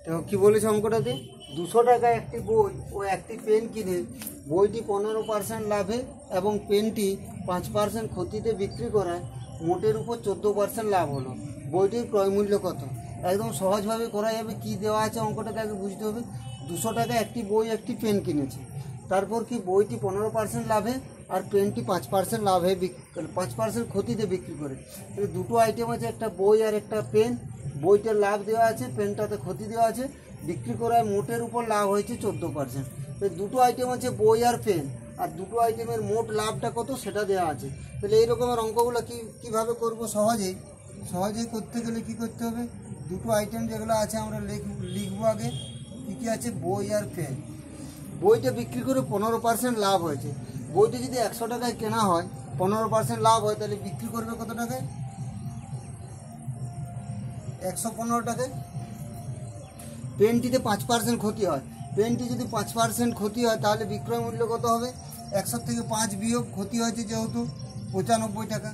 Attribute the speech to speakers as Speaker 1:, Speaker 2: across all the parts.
Speaker 1: তো কী বলেছে অঙ্কটাতে, 200 টাকায় একটি বই ও একটি পেন কিনে বইটি 15% লাভে এবং পেনটি 5% ক্ষতিতে বিক্রি করায় মোটের উপর 14% লাভ হলো। বইটির ক্রয় মূল্য কত? একদম সহজভাবে করা যাবে। কি দেওয়া আছে অঙ্কটাতে আগে বুঝতে হবে। 200 টাকায় একটি বই একটি পেন কিনেছে, তারপর কি বইটি 15% লাভে আর পেনটি 5% লাভে 5% ক্ষতিতে বিক্রি করে। তাহলে দুটো আইটেম আছে, একটা বই আর একটা পেন। বইটার লাভ দেওয়া আছে, পেনটাতে ক্ষতি দেওয়া আছে। বিক্রি করায় মোটের উপর লাভ হয়েছে 14%। তো দুটো আইটেম আছে বই আর পেন, আর দুটো আইটেমের মোট লাভটা কত সেটা দেওয়া আছে। তাহলে এই রকমের অঙ্কগুলো কীভাবে করব? সহজেই করতে গেলে কি করতে হবে, দুটো আইটেম যেগুলো আছে আমরা লিখবো আগে। কী আছে? বই আর পেন। বইটা বিক্রি করে 15% লাভ হয়েছে। বইটা যদি 100 টাকায় কেনা হয়, 15% লাভ হয়, তাহলে বিক্রি করবে কত টাকায়? 115 টাকায়। পেনটিতে 5% ক্ষতি হয়। পেনটি যদি 5% ক্ষতি হয় তাহলে বিক্রয় মূল্য কত হবে? 100 থেকে 5 বিয়োগ ক্ষতি হয়েছে যেহেতু 95 টাকা।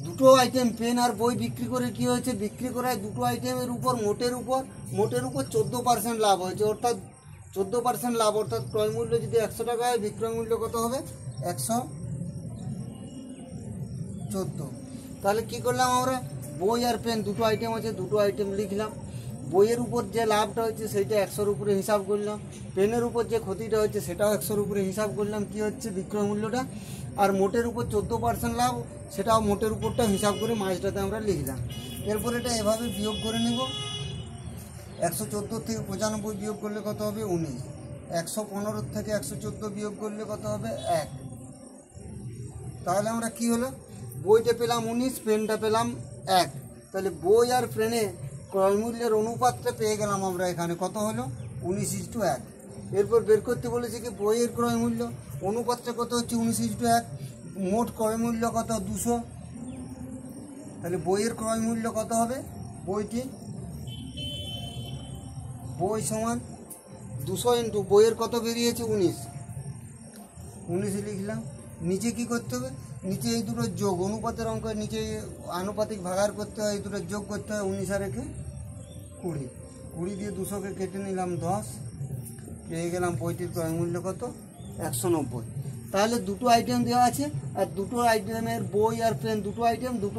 Speaker 1: দুটো আইটেম পেন আর বই বিক্রি করে কি হয়েছে? বিক্রি করায় দুটো আইটেমের উপর মোটের উপর 14% লাভ হয়েছে, অর্থাৎ 14% লাভ। অর্থাৎ ক্রয় মূল্য যদি 100 টাকা হয়, বিক্রয় মূল্য কত হবে? 114। তাহলে কি করলাম আমরা? বই আর পেন দুটো আইটেম আছে, দুটো আইটেম লিখলাম। বইয়ের উপর যে লাভটা হচ্ছে সেইটা 100-র উপরে হিসাব করলাম। পেনের উপর যে ক্ষতিটা হচ্ছে সেটাও 100-র উপরে হিসাব করলাম। কি হচ্ছে? বিক্রয় মূল্যটা। আর মোটের উপর 14% লাভ, সেটাও মোটের উপরটা হিসাব করে মাঝটাতে আমরা লিখলাম। এরপর এটা এভাবে বিয়োগ করে নেব। 114 থেকে 95 বিয়োগ করলে কত হবে? 19। 115 থেকে 114 বিয়োগ করলে কত হবে? 1। তাহলে আমরা কি হলো? বইটা পেলাম 19, পেনটা পেলাম 1। তাহলে বই আর পেনে ক্রয় মূল্যের অনুপাতটা পেয়ে গেলাম আমরা এখানে। কত হলো? 19:1। এরপর বের করতে বলেছে কি বইয়ের ক্রয় মূল্য। অনুপাতটা কত হচ্ছে? 19:1। মোট ক্রয় মূল্য কত? 200। তাহলে বইয়ের ক্রয় মূল্য কত হবে? বই সমান 200 ইন্টু বইয়ের কত বেরিয়েছে? 19 লিখলাম। নিচে কি করতে হবে? নিচে এই দুটো যোগ, অনুপাতের অঙ্ক নিচে আনুপাতিক ভাগার করতে হয়, এই দুটো যোগ করতে হয়। 19 আর 20, 20 দিয়ে 200কে কেটে নিলাম 10। পেয়ে গেলাম বইটির ক্রয় মূল্য কত? 190। তাহলে দুটো আইটেম দেওয়া আছে, আর দুটো আইটেমের বই আর পেন দুটো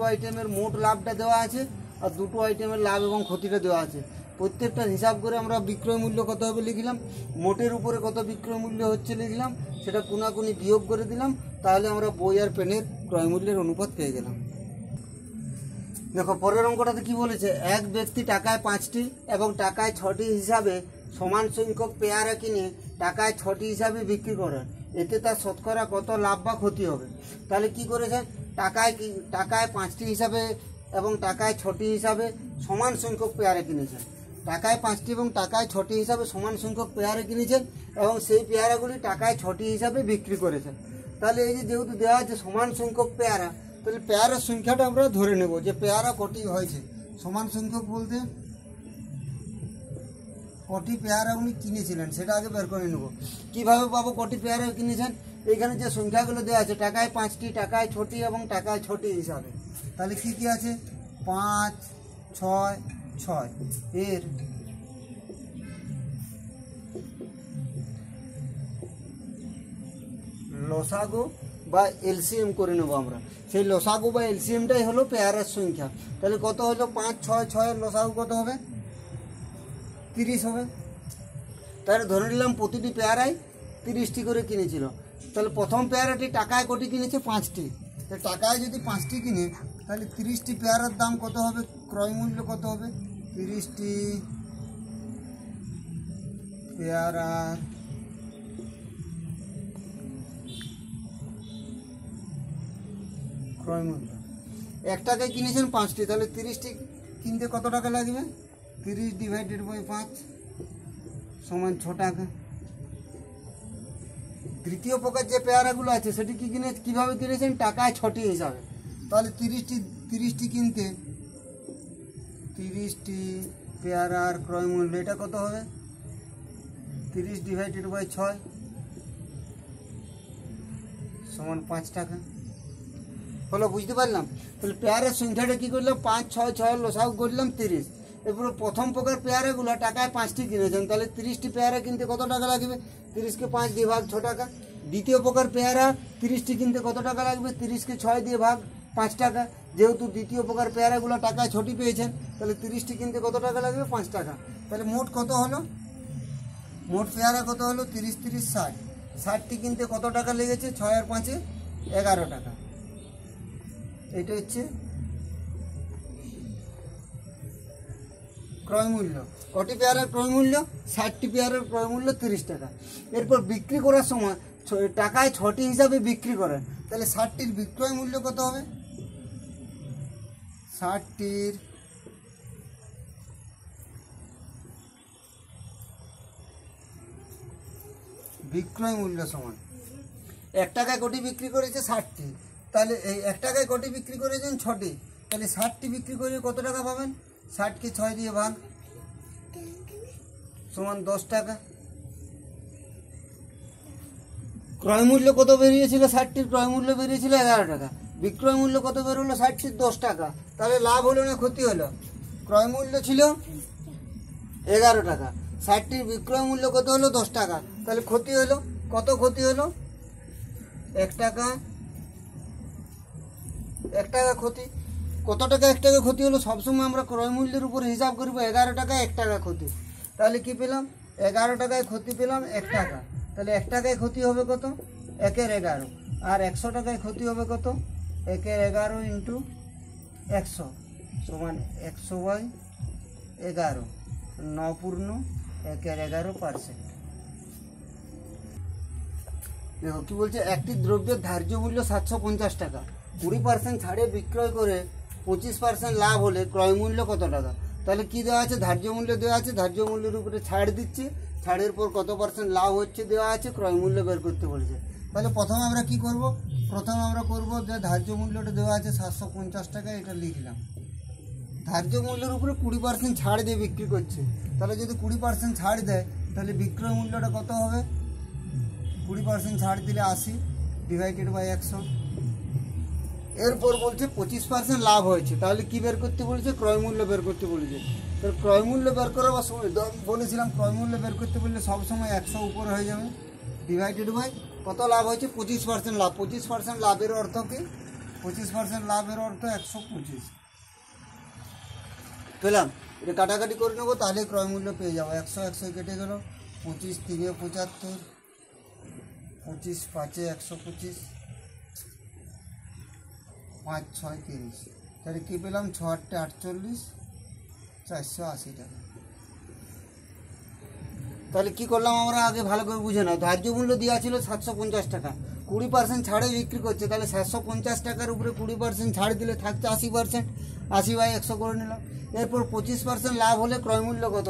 Speaker 1: আইটেমের মোট লাভটা দেওয়া আছে, আর দুটো আইটেমের লাভ এবং ক্ষতিটা দেওয়া আছে। প্রত্যেকটার হিসাব করে আমরা বিক্রয় মূল্য কত হবে লিখলাম। মোটের উপরে কত বিক্রয় মূল্য হচ্ছে লিখলাম, সেটা কোনাকুনি বিয়োগ করে দিলাম। তাহলে আমরা বই আর পেনের ক্রয় মূল্যের অনুপাত পেয়ে গেলাম। দেখো পরের অঙ্কটাতে কি বলেছে, এক ব্যক্তি টাকায় 5টি এবং টাকায় 6টি হিসাবে সমান সংখ্যক পেয়ারা কিনে টাকায় 6টি হিসাবে বিক্রি করেন, এতে তার শতকরা কত লাভ বা ক্ষতি হবে? তাহলে কি করেছে, টাকায় 5টি হিসাবে এবং টাকায় 6টি হিসাবে সমান সংখ্যক পেয়ারা কিনেছেন। টাকায় 5টি এবং টাকায় 6টি হিসাবে সমান সংখ্যক পেয়ারা কিনেছেন এবং সেই পেয়ারাগুলি টাকায় 6টি হিসাবে বিক্রি করেছেন। তাহলে এই যে যেহেতু দেওয়া আছে সমান সংখ্যক পেয়ারা, তাহলে পেয়ারার সংখ্যাটা আমরা ধরে নেব যে পেয়ারা কটি হয়েছে। সমান সংখ্যক বলতে কটি পেয়ারা উনি কিনেছিলেন সেটা আগে বের করে নেব। কীভাবে পাবো কটি পেয়ারা কিনেছেন? এইখানে যে সংখ্যাগুলো দেওয়া আছে টাকায় 5টি, টাকায় 6টি এবং টাকায় 6টি হিসাবে, তাহলে কি কি আছে? 5, 6, 6। এর লসাগু বা এলসিএম করে নেবো আমরা। সেই লসাগু বা এলসিএমটাই হলো পেয়ারার সংখ্যা। তাহলে কত হলো? 5, 6, 6-এর লসাগু কত হবে? 30 হবে। তাহলে ধরে নিলাম প্রতিটি পেয়ারায় 30টি করে কিনেছিল। তাহলে প্রথম পেয়ারাটি টাকায় কটি কিনেছে? 5টি। তাহলে টাকায় যদি 5টি কিনে তাহলে 30টি পেয়ারার দাম কত হবে? ক্রয় মূল্য কত হবে? 30টি পেয়ারার ক্রয় মূল্য। 1 টাকায় কিনেছেন 5টি, তাহলে 30টি কিনতে কত টাকা লাগবে? 30 ডিভাইডেড বাই 5 সমান 6 টাকা। তৃতীয় প্রকার যে পেয়ারাগুলো আছে সেটি কীভাবে কিনেছেন? টাকায় 6টি হিসাবে। তাহলে 30টি কিনতে 30টি পেয়ারার ক্রয় মূল্য এটা কত হবে? 30 ডিভাইডেড বাই 6 সমান 5 টাকা হলো। বুঝতে পারলাম? তাহলে পেয়ারের সংখ্যাটা কী করলাম? 5, 6, 6 লসাগু করলাম 30। এরপরে প্রথম প্রকার পেয়ারাগুলো টাকায় 5টি কিনেছেন, তাহলে 30টি পেয়ারা কিনতে কত টাকা লাগবে? 30কে 5 দিয়ে ভাগ 6 টাকা। দ্বিতীয় প্রকার পেয়ারা 30টি কিনতে কত টাকা লাগবে? 30কে 6 দিয়ে ভাগ 5 টাকা। যেহেতু দ্বিতীয় প্রকার পেয়ারাগুলো টাকায় 6টি পেয়েছেন, তাহলে 30টি কিনতে কত টাকা লাগবে? 5 টাকা। তাহলে মোট কত হলো? মোট পেয়ারা কত হলো? 30 30 60। 60টি কিনতে কত টাকা লেগেছে? 6 আর 5 11 টাকা। এটা হচ্ছে ক্রয় মূল্য। কটি পেয়ারার ক্রয় মূল্য? 60টি পেয়ারার ক্রয় মূল্য 30 টাকা। এরপর বিক্রি করার সময় টাকায় 6টি হিসাবে বিক্রি করেন, তাহলে 60টির বিক্রয় মূল্য কত হবে? 60টির বিক্রয় মূল্য সমান 1 টাকায় কোটি বিক্রি করেছে 60টি, তাহলে এই 1 টাকায় কোটি বিক্রি করেছেন 6টি, তাহলে 60টি বিক্রি করে কত টাকা পাবেন? 60কে 6 দিয়ে ভাগ সমান 10 টাকা। ক্রয় মূল্য কত বেরিয়েছিল? 60টির ক্রয় মূল্য বেরিয়েছিল 11 টাকা। বিক্রয় মূল্য কত বেরোলো? 60টির 10 টাকা। তাহলে লাভ হলো না ক্ষতি হলো? ক্রয় মূল্য ছিল 11 টাকা, 60টির বিক্রয় মূল্য কত হলো? 10 টাকা। তাহলে ক্ষতি হলো কত? ক্ষতি হলো 1 টাকা। 1 টাকা ক্ষতি। কত টাকা 1 টাকা ক্ষতি হলো? সবসময় আমরা ক্রয় মূল্যের উপরে হিসাব করব। 11 টাকায় 1 টাকা ক্ষতি, তাহলে কি পেলাম? 11 টাকায় ক্ষতি পেলাম 1 টাকা। তাহলে 1 টাকায় ক্ষতি হবে কত? 1-এর 11। আর 100 টাকায় ক্ষতি হবে কত? 1-এর 11 ইন্টু 100 সমান 100/11, 9 পূর্ণ 1-এর 11%। দেখো কি বলছে, একটি দ্রব্যের ধার্য মূল্য 750 টাকা, 20% ছাড়ে বিক্রয় করে 25% লাভ হলে ক্রয় মূল্য কত টাকা? তাহলে কি দেওয়া আছে? ধার্য মূল্য দেওয়া আছে, ধার্য মূল্যের উপরে ছাড় দিচ্ছে, ছাড়ের পর কত % লাভ হচ্ছে দেওয়া আছে, ক্রয় মূল্য বের করতে বলেছে। তাহলে প্রথমে আমরা কি করব? প্রথমে আমরা করব যে ধার্য মূল্যটা দেওয়া আছে 750 টাকা, এটা লিখলাম। ধার্য মূল্যের উপরে 20% ছাড় দিয়ে বিক্রি করছে, তাহলে যদি 20% ছাড় দেয় তাহলে বিক্রয় মূল্যটা কত হবে? 20% ছাড় দিলে 80 /100। এরপর বলছে 25% লাভ হয়েছে, তাহলে কি বের করতে বলেছে? ক্রয় মূল্য বের করতে বলেছে। তো ক্রয় মূল্য বের করার সময় বলেছিলাম ক্রয় মূল্য বের করতে বললে সবসময় 100 উপরে হয়ে যাবে, ডিভাইডেড বাই কত লাভ হয়েছে? 25% লাভ। 25% লাভের অর্থ কি? 25% লাভের অর্থ 125 পেলাম। এটা কাটাকাটি করে নেবো, তাহলে ক্রয় মূল্য পেয়ে যাবো। 100 100 কেটে গেল, 25 3 75, 25 5 125, 5 6 30। তাহলে কী পেলাম? 6 8 48, 480 টাকা। তাহলে কি করলাম আমরা? আগে ভালো করে বুঝে নাও। ধার্য মূল্য দেওয়া ছিল 750 টাকা, 20% ছাড়ে বিক্রি করছে, তাহলে 750 টাকার উপরে 20% ছাড় দিলে থাকছে 80%, 80/100 করে নিলাম। এরপর 25% লাভ হলে ক্রয় মূল্য কত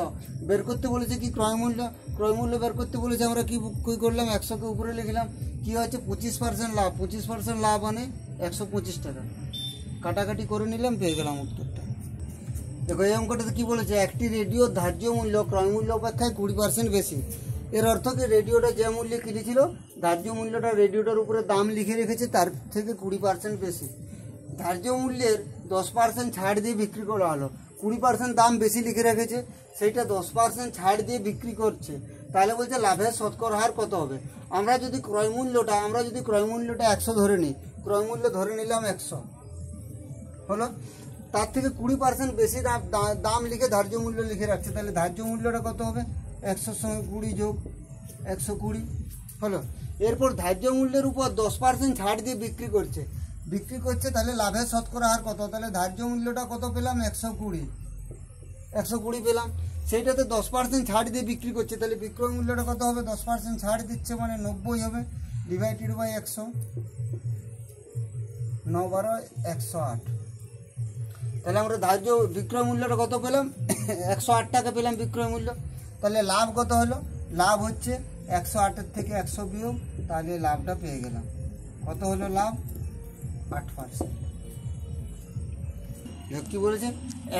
Speaker 1: বের করতে বলেছে? কি ক্রয় মূল্য? ক্রয় মূল্য বের করতে বলেছে, আমরা কি করলাম? 100কে উপরে লিখলাম। কি হচ্ছে? 25% লাভ। 25% লাভ মানে 125 টাকা। কাটাকাটি করে নিলাম, পেয়ে গেলাম উত্তরটা। দেখো এই অঙ্কটাতে কী বলেছে? একটি রেডিওর ধার্য মূল্য ক্রয় মূল্য অপেক্ষায় 20% বেশি। এর অর্থ কি? রেডিওটা যে মূল্যে কিনেছিল, ধার্য মূল্যটা রেডিওটার উপরে দাম লিখে রেখেছে তার থেকে 20% বেশি। ধার্য মূল্যের 10% ছাড় দিয়ে বিক্রি করা হলো, 20% দাম বেশি লিখে রেখেছে, সেইটা 10% ছাড় দিয়ে বিক্রি করছে, তাহলে বলছে লাভের শতকরা হার কত হবে? আমরা যদি ক্রয় মূল্যটা 100 ধরে নিই, ক্রয় মূল্য ধরে নিলাম 100 হলো, তার থেকে 20% বেশি দাম লিখে ধার্য মূল্য লিখে রাখছে, তাহলে ধার্য মূল্যটা কত হবে? 100 সঙ্গে 20 যোগ 120 হলো। এরপর ধার্য মূল্যের উপর 10% ছাড় দিয়ে বিক্রি করছে, তাহলে লাভের শতকরা হার কত? তাহলে ধার্য মূল্যটা কত পেলাম? 120 পেলাম। সেইটাতে 10% ছাড় দিয়ে বিক্রি করছে, তাহলে বিক্রয় মূল্যটা কত হবে? 10% ছাড় দিচ্ছে মানে 90 হবে, ডিভাইডেড বাই 100, 9 12 108। তাহলে আমরা ধার্য বিক্রয় মূল্যটা কত পেলাম? 108 টাকা পেলাম বিক্রয় মূল্য। তাহলে লাভ কত হলো? লাভ হচ্ছে 108-এর থেকে 100 বিয়োগ, তাহলে লাভটা পেয়ে গেলাম। কত হলো লাভ? 8%। কি বলেছে?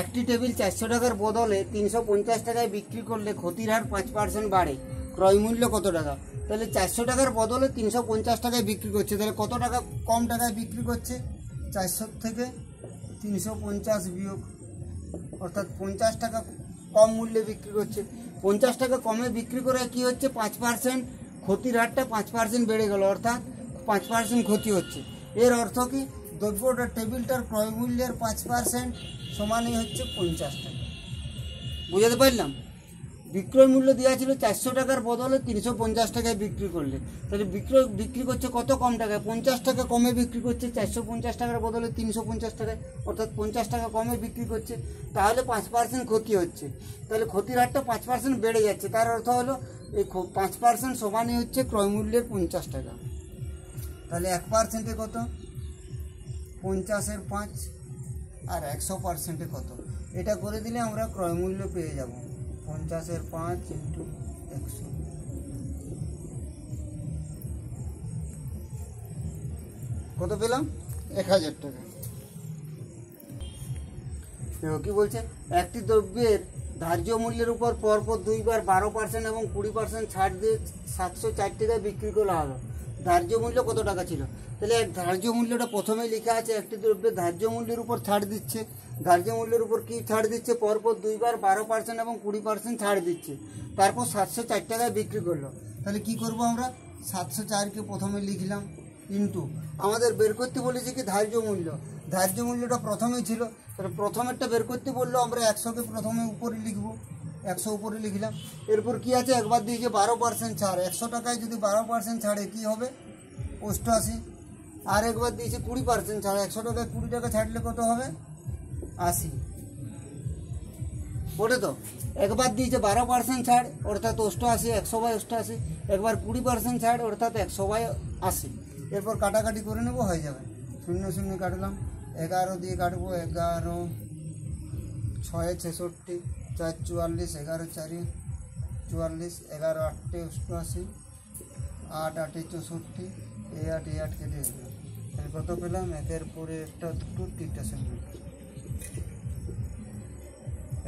Speaker 1: একটি টেবিল 400 টাকার বদলে 350 টাকায় বিক্রি করলে ক্ষতির হার 5% বাড়ে, ক্রয় মূল্য কত টাকা? তাহলে 400 টাকার বদলে 350 টাকায় বিক্রি করছে, তাহলে কত টাকা কম টাকায় বিক্রি করছে? 400 থেকে 350 বিয়োগ অর্থাৎ 50 টাকা কম মূল্যে বিক্রি করছে। 50 টাকা কমে বিক্রি করে কি হচ্ছে, 5% ক্ষতির হারটা 5% বেড়ে গেল, অর্থাৎ 5% ক্ষতি হচ্ছে। এর অর্থ কি, দ্রব্যটা টেবিলটার ক্রয় মূল্যের 5% সমানই হচ্ছে 50 টাকা। বুঝাতে পারলাম? বিক্রয় মূল্য দেওয়া ছিল 400 টাকার বদলে 350 টাকায় বিক্রি করলে, তাহলে বিক্রি করছে কত কম টাকায়, 50 টাকা কমে বিক্রি করছে, 450 টাকার বদলে 350 টাকায়, অর্থাৎ 50 টাকা কমে বিক্রি করছে। তাহলে 5% ক্ষতি হচ্ছে, তাহলে ক্ষতির হারটা 5% বেড়ে যাচ্ছে। তার অর্থ হলো এই 5% সমানই হচ্ছে ক্রয় মূল্যের 50 টাকা। তাহলে 1%-এ কত, 50-এর 5, আর 100%-এ কত, এটা করে দিলে আমরা ক্রয় মূল্য পেয়ে যাব। 50-এর 5 ইন্টু 100, কত পেলাম, 1000 টাকা। দেখো কি বলছে, একটি দ্রব্যের ধার্য মূল্যের উপর পরপর দুইবার 12% এবং 20% ছাড় দিয়ে 704 টাকায় বিক্রি করা হলো। ধার্য মূল্য কত টাকা ছিল, তাহলে ধার্য মূল্যটা প্রথমেই লেখা আছে, একটি দ্রব্যের ধার্য মূল্যের উপর ছাড় দিচ্ছে। ধার্য মূল্যের উপর কি ছাড় দিচ্ছে, পরপর দুইবার 12% এবং 20% ছাড় দিচ্ছে, তারপর 704 টাকায় বিক্রি করলো। তাহলে কি করব আমরা, 704-কে প্রথমে লিখলাম, ইন্টু আমাদের বের করতে বলেছে কি ধার্য মূল্য, ধার্য মূল্যটা প্রথমেই ছিল, তাহলে প্রথমেরটা বের করতে বললো, আমরা 100-কে প্রথমে উপরে লিখবো, 100 উপরে লিখলাম। এরপর কি আছে, একবার দিয়েছে 12% ছাড়, 100 টাকায় যদি 12% ছাড়ে কি হবে, 88। আর একবার দিয়েছে 20% ছাড়, 100 টাকায় 20 টাকা ছাড়লে কত হবে, 80। ওটা তো একবার দিয়েছে 12% ছাড়, অর্থাৎ 88, 100/88, একবার 20% ছাড়, অর্থাৎ 100/80। এরপর কাটাকাটি করে নেবো, হয়ে যাবে। 0 0 কাটলাম, 11 দিয়ে কাটবো, 11 6 66, 4 44, 11 4 44, 11 8 88, 8 8 64, 8 8 কেটে দিলাম। তাহলে কত পেলাম, একের পরে একটা, দুটো, তিনটা সেগমেন্ট,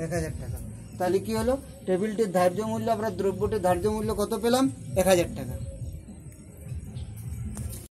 Speaker 1: 1000 টাকা। তাহলে কি হলো, টেবিলটির ধার্য মূল্য, আমরা দ্রব্যটির ধার্য মূল্য কত পেলাম, 1000 টাকা।